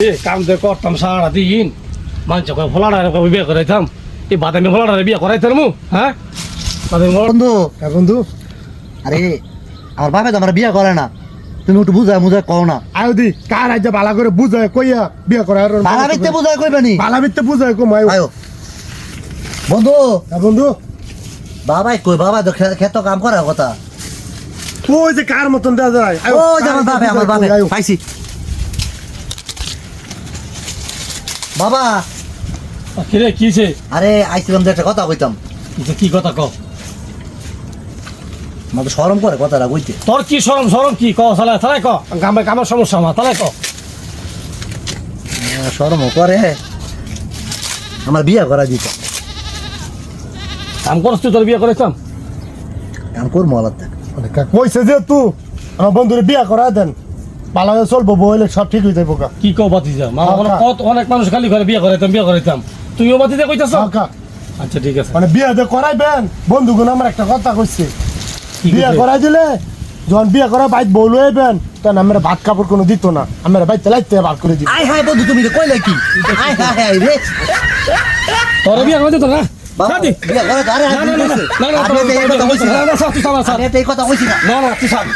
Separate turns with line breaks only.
কাম যে করতাম সারা দিন মানুষ ফলাটা বিয়ে করাইতাম এই বাদামি ফলাটা বিয়ে করাইতাম হ্যাঁ
বন্ধু
বন্ধু
আরে আমার বাপে তো আমার বিয়ে করে না, তুমি একটু বুঝায় মুঝায় কও না।
আয়ো দি কার আজ বালা করে বুঝায় কইয়া বিয়া করে আর
বালা মিথ্যে বুঝায় কইবে নি?
বালা মিথ্যে বুঝায় কম আয়ো
আয়ো বন্ধু।
বন্ধু
বাবাই কই, বাবা তো ক্ষেত কাম করার কথা।
ওই যে কার মতন দেয়া যায়
ও যে আমার বাপে পাইছি। বাবা
কিরে কিছে
আরে আইছিলাম যে একটা কথা কইতাম।
কি কথা ক
আমার তো শরম করে কথাটা কইতে।
তোর কি সরম সরম কি ক তাহলে তাহলে ক কামের সমস্যা আমার তাহলে ক
শরমও করে, আমার বিয়ে করা দিত।
কাম করছ তুই তোর বিয়ে করাইতাম
কাম করবো আলাদ থাক।
কইছে যে তুই আমার বন্ধুরে বিয়া করা দেন ভালো হয়ে চলবো বইলে সব ঠিক হয়ে যাবো কা
কি কও বাতি যা মা কত অনেক মানুষ খালি ঘরে বিয়ে করাইতাম তুইও বাতি দিয়ে কইতাছ
কা
আচ্ছা ঠিক আছে
মানে বিয়া দিয়ে করাইবেন বন্ধুগুলো আমার একটা কথা কইছে
কি
বিয়া
কইছে?
করাই দিলে যখন বিয়া করা বাইক বউ লইবেন তখন আমরা ভাত কাপড় কোনো দিত না আমরা বাইতে লাইতে ভাত করে দিই
আই হাই বন্ধু, তুমি কইলে কি? আই হাই হাই রে
তোর বিয়ে করাইতে তো না
বাবা,
সাদি
বিয়ে করে আরে
না না না না না
আমি তো এই কথা কইছি না।
না না তুই সামনে
আমি তো এই কথা কইছি না।
না না তুই সামনে